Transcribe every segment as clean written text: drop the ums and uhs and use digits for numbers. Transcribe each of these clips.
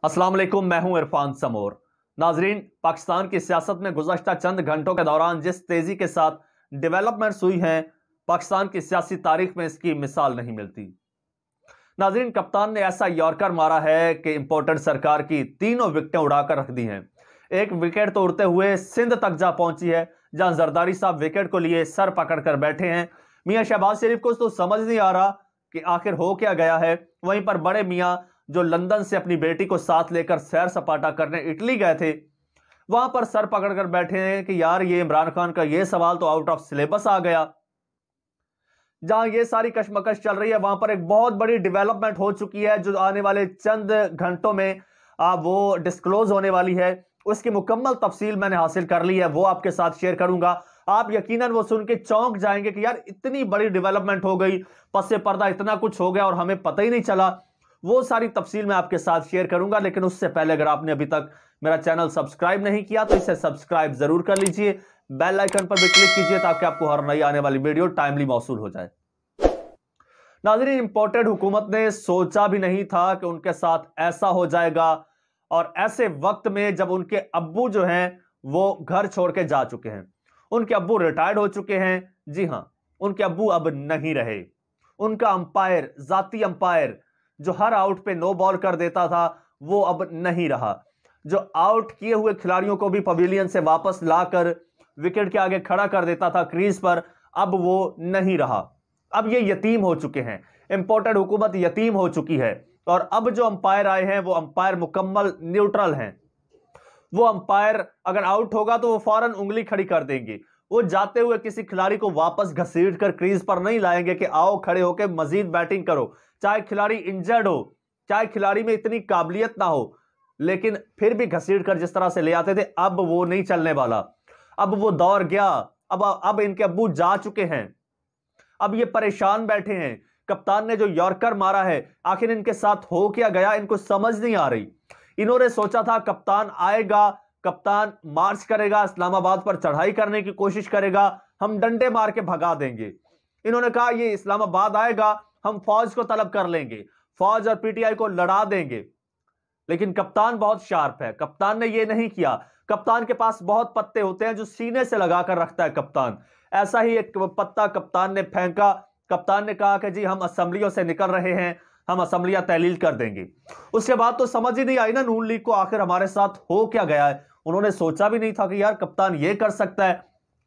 अस्सलाम वालेकुम, मैं हूं इरफान समोर। नाजरीन, पाकिस्तान की सियासत में गुज़श्ता चंद घंटों के दौरान जिस तेजी के साथ डेवलपमेंट्स हुई हैं, पाकिस्तान की सियासी तारीख में इसकी मिसाल नहीं मिलती। नाजरीन, कप्तान ने ऐसा यॉर्कर मारा है कि इंपोर्टेड सरकार की तीनों विकेटें उड़ाकर रख दी हैं। एक विकेट तो उड़ते हुए सिंध तक जा पहुंची है, जहां जरदारी साहब विकेट को लिए सर पकड़कर बैठे हैं। मियां शहबाज शरीफ को तो समझ नहीं आ रहा कि आखिर हो क्या गया है। वहीं पर बड़े मियां जो लंदन से अपनी बेटी को साथ लेकर सैर सपाटा करने इटली गए थे, वहां पर सर पकड़कर बैठे हैं कि यार ये इमरान खान का ये सवाल तो आउट ऑफ सिलेबस आ गया। जहां ये सारी कशमकश चल रही है, वहां पर एक बहुत बड़ी डेवलपमेंट हो चुकी है जो आने वाले चंद घंटों में वो डिस्क्लोज होने वाली है। उसकी मुकम्मल तफसील मैंने हासिल कर ली है, वो आपके साथ शेयर करूंगा। आप यकीनन वो सुन के चौंक जाएंगे कि यार इतनी बड़ी डेवलपमेंट हो गई, पसे पर्दा इतना कुछ हो गया और हमें पता ही नहीं चला। वो सारी तफसील मैं आपके साथ शेयर करूंगा, लेकिन उससे पहले अगर आपने अभी तक मेरा चैनल सब्सक्राइब नहीं किया तो इसे सब्सक्राइब जरूर कर लीजिए। बेल आइकन पर भी क्लिक कीजिए ताकि आपको हर नई आने वाली वीडियो टाइमली मौसूल हो जाए। नाज़रीन, इंपोर्टेड हुकूमत ने सोचा भी नहीं था कि उनके साथ ऐसा हो जाएगा, और ऐसे वक्त में जब उनके अब्बू जो हैं वो घर छोड़ के जा चुके हैं। उनके अब्बू रिटायर्ड हो चुके हैं। जी हां, उनके अब्बू अब नहीं रहे। उनका अंपायर, जाती अंपायर जो हर आउट पे नो बॉल कर देता था, वो अब नहीं रहा। जो आउट किए हुए खिलाड़ियों को भी पवेलियन से वापस लाकर विकेट के आगे खड़ा कर देता था क्रीज पर, अब वो नहीं रहा। अब ये यतीम हो चुके हैं। इंपोर्टेड हुकूमत यतीम हो चुकी है, और अब जो अंपायर आए हैं वो अंपायर मुकम्मल न्यूट्रल हैं। वो अंपायर अगर आउट होगा तो वो फौरन उंगली खड़ी कर देंगे। वो जाते हुए किसी खिलाड़ी को वापस घसीट कर क्रीज पर नहीं लाएंगे कि आओ खड़े होकर मजीद बैटिंग करो, चाहे खिलाड़ी इंजर्ड हो, चाहे खिलाड़ी में इतनी काबिलियत ना हो, लेकिन फिर भी घसीट कर जिस तरह से ले आते थे, अब वो नहीं चलने वाला। अब वो दौर गया। अब इनके अब्बू जा चुके हैं। अब ये परेशान बैठे हैं। कप्तान ने जो यॉर्कर मारा है, आखिर इनके साथ हो क्या गया, इनको समझ नहीं आ रही। इन्होंने सोचा था कप्तान आएगा, कप्तान मार्च करेगा, इस्लामाबाद पर चढ़ाई करने की कोशिश करेगा, हम डंडे मार के भगा देंगे। इन्होंने कहा ये इस्लामाबाद आएगा, हम फौज को तलब कर लेंगे, फौज और पीटीआई को लड़ा देंगे। लेकिन कप्तान बहुत शार्प है, कप्तान ने यह नहीं किया। कप्तान के पास बहुत पत्ते होते हैं जो सीने से लगाकर रखता है कप्तान। ऐसा ही एक पत्ता कप्तान ने फेंका। कप्तान ने कहा कि जी हम असेंबलियों से निकल रहे हैं, हम असेंबलियां तहलील कर देंगे। उसके बाद तो समझ ही नहीं आई ना नून लीग को आखिर हमारे साथ हो क्या गया है। उन्होंने सोचा भी नहीं था कि यार कप्तान ये कर सकता है।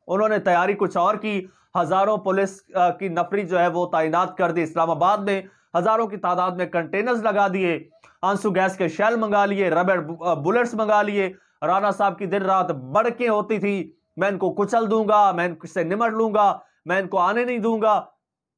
उन्होंने तैयारी कुछ और की। हजारों पुलिस की नफरी जो है वो तैनात कर दी इस्लामाबाद में। हजारों की तादाद में कंटेनर्स लगा दिए, आंसू गैस के शेल मंगा लिए, रबर बुलेट्स मंगा लिए। राणा साहब की दिन रात बड़कें होती थी, मैं इनको कुचल दूंगा, मैं इनसे निमट लूंगा, मैं इनको आने नहीं दूंगा।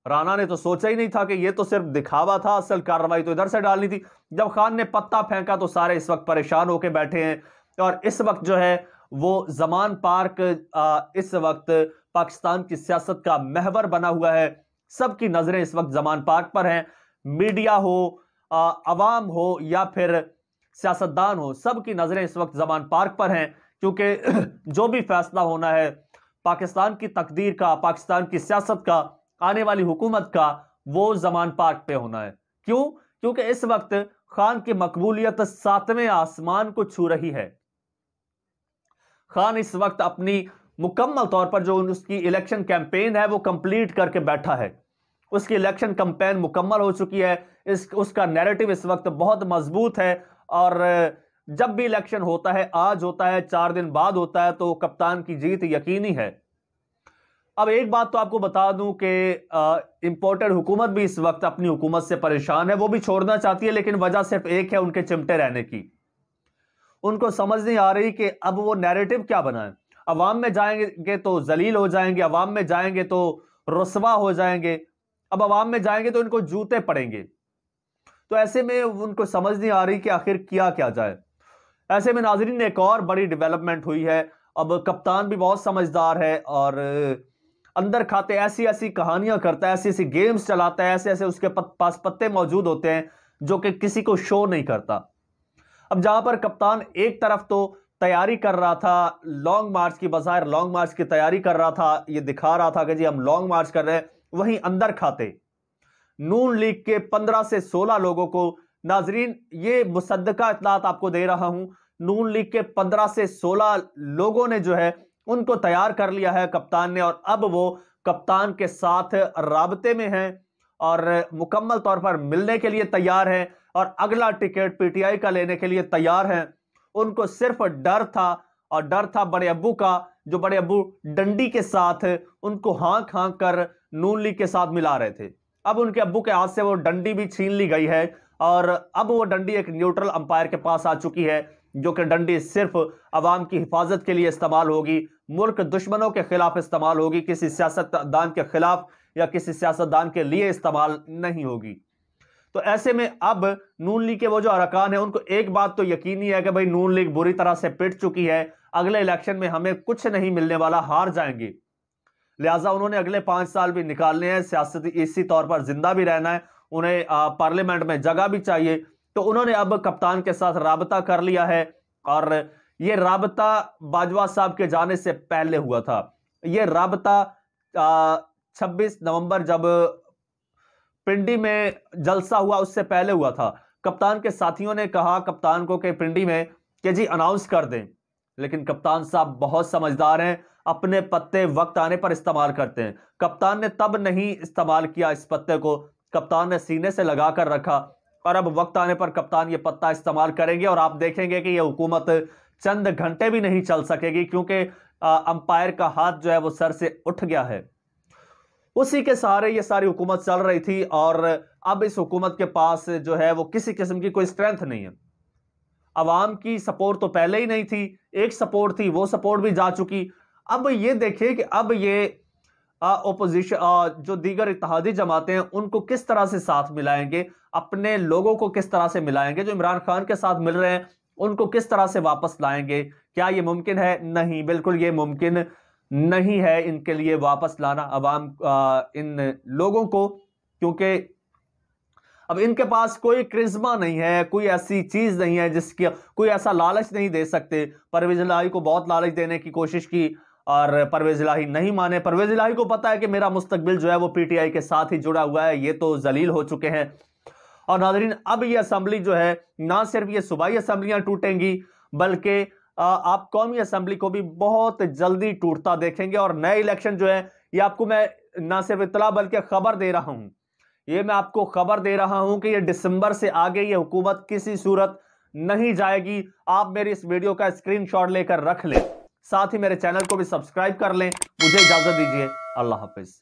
राणा ने तो सोचा ही नहीं था कि ये तो सिर्फ दिखावा था, असल कार्रवाई तो इधर से डालनी थी। जब खान ने पत्ता फेंका तो सारे इस वक्त परेशान होकर बैठे हैं। और इस वक्त जो है वो जमान पार्क इस वक्त पाकिस्तान की सियासत का महवर बना हुआ है। सबकी नजरें इस वक्त जमान पार्क पर हैं। मीडिया हो, अवाम हो या फिर सियासतदान हो, सबकी नजरें इस वक्त जमान पार्क पर हैं, क्योंकि जो भी फैसला होना है पाकिस्तान की तकदीर का, पाकिस्तान की सियासत का, आने वाली हुकूमत का, वो जमान पार्क पे होना है। क्यों? क्योंकि इस वक्त खान की मकबूलियत सातवें आसमान को छू रही है। खान इस वक्त अपनी मुकम्मल तौर पर जो उसकी इलेक्शन कैंपेन है वो कंप्लीट करके बैठा है। उसकी इलेक्शन कैंपेन मुकम्मल हो चुकी है। उसका नैरेटिव इस वक्त बहुत मजबूत है, और जब भी इलेक्शन होता है, आज होता है, 4 दिन बाद होता है, तो कप्तान की जीत यकीनी है। अब एक बात तो आपको बता दूं कि इंपोर्टेड हुकूमत भी इस वक्त अपनी हुकूमत से परेशान है। वो भी छोड़ना चाहती है, लेकिन वजह सिर्फ एक है, उनके चिमटे रहने की। उनको समझ नहीं आ रही कि अब वो नैरेटिव क्या बनाए। अवाम में जाएंगे तो जलील हो जाएंगे, अवाम में जाएंगे तो रुसवा हो जाएंगे, अब अवाम में जाएंगे तो इनको जूते पड़ेंगे। तो ऐसे में उनको समझ नहीं आ रही कि आखिर किया क्या जाए। ऐसे में नाजरीन एक और बड़ी डेवलपमेंट हुई है। अब कप्तान भी बहुत समझदार है, और अंदर खाते ऐसी ऐसी कहानियां करता है, ऐसी ऐसी गेम्स चलाता है, ऐसे ऐसे उसके पास पत्ते मौजूद होते हैं जो कि किसी को शो नहीं करता। अब जहां पर कप्तान एक तरफ तो तैयारी कर रहा था, लॉन्ग मार्च की, बजाय लॉन्ग मार्च की तैयारी कर रहा था, ये दिखा रहा था कि जी हम लॉन्ग मार्च कर रहे हैं, वहीं अंदर खाते नून लीग के 15 से 16 लोगों को नाजरीन, ये मुसद्दका इत्तलात आपको दे रहा हूं, नून लीग के 15 से 16 लोगों ने जो है उनको तैयार कर लिया है कप्तान ने, और अब वो कप्तान के साथ राबते में हैं और मुकम्मल तौर पर मिलने के लिए तैयार हैं और अगला टिकट पीटीआई का लेने के लिए तैयार हैं। उनको सिर्फ डर था, और डर था बड़े अब्बू का, जो बड़े अब्बू डंडी के साथ उनको हाँक हाँक कर नून लीग के साथ मिला रहे थे। अब उनके अब्बू के हाथ से वो डंडी भी छीन ली गई है और अब वो डंडी एक न्यूट्रल अंपायर के पास आ चुकी है, जो कि डंडी सिर्फ अवाम की हिफाजत के लिए इस्तेमाल होगी, मुल्क दुश्मनों के खिलाफ इस्तेमाल होगी, किसी सियासतदान के खिलाफ या किसी सियासतदान के लिए इस्तेमाल नहीं होगी। तो ऐसे में अब नून लीग के वो जो अरकान है उनको एक बात तो यकीनी है कि भाई नून लीग बुरी तरह से पिट चुकी है, अगले इलेक्शन में हमें कुछ नहीं मिलने वाला, हार जाएंगे। लिहाजा उन्होंने अगले 5 साल भी निकालने हैं, सियासती इसी तौर पर जिंदा भी रहना है, उन्हें पार्लियामेंट में जगह भी चाहिए। तो उन्होंने अब कप्तान के साथ राबता कर लिया है और ये राबता बाजवा साहब के जाने से पहले हुआ था। ये राबता 26 नवंबर जब पिंडी में जलसा हुआ उससे पहले हुआ था। कप्तान के साथियों ने कहा कप्तान को कि पिंडी में कि जी अनाउंस कर दें, लेकिन कप्तान साहब बहुत समझदार हैं, अपने पत्ते वक्त आने पर इस्तेमाल करते हैं। कप्तान ने तब नहीं इस्तेमाल किया इस पत्ते को, कप्तान ने सीने से लगा कर रखा और अब वक्त आने पर कप्तान ये पत्ता इस्तेमाल करेंगे और आप देखेंगे कि ये हुकूमत चंद घंटे भी नहीं चल सकेगी, क्योंकि अंपायर का हाथ जो है वो सर से उठ गया है। उसी के सहारे ये सारी हुकूमत चल रही थी और अब इस हुकूमत के पास जो है वो किसी किस्म की कोई स्ट्रेंथ नहीं है। अवाम की सपोर्ट तो पहले ही नहीं थी, एक सपोर्ट थी, वो सपोर्ट भी जा चुकी। अब ये देखिए कि अब ये ओपोजिशन जो दीगर इत्तेहादी जमातें हैं उनको किस तरह से साथ मिलाएंगे, अपने लोगों को किस तरह से मिलाएंगे, जो इमरान खान के साथ मिल रहे हैं उनको किस तरह से वापस लाएंगे। क्या ये मुमकिन है? नहीं, बिल्कुल ये मुमकिन नहीं है इनके लिए वापस लाना अवाम इन लोगों को, क्योंकि अब इनके पास कोई क्रिज्मा नहीं है, कोई ऐसी चीज नहीं है जिसकी कोई ऐसा लालच नहीं दे सकते। परवेज इलाही को बहुत लालच देने की कोशिश की और परवेज इलाही नहीं माने। परवेज इलाही को पता है कि मेरा मुस्तकबिल जो है वो पीटीआई के साथ ही जुड़ा हुआ है, ये तो जलील हो चुके हैं। और नाज़रीन, अब ये असेंबली जो है ना सिर्फ ये सूबाई असेंबलियां टूटेंगी, बल्कि आप कौमी असेंबली को भी बहुत जल्दी टूटता देखेंगे। और नए इलेक्शन जो है ये आपको मैं ना सिर्फ इतला बल्कि खबर दे रहा हूं, ये मैं आपको खबर दे रहा हूं कि ये दिसंबर से आगे ये हुकूमत किसी सूरत नहीं जाएगी। आप मेरी इस वीडियो का स्क्रीनशॉट लेकर रख लें, साथ ही मेरे चैनल को भी सब्सक्राइब कर लें। मुझे इजाजत दीजिए, अल्लाह हाफिज।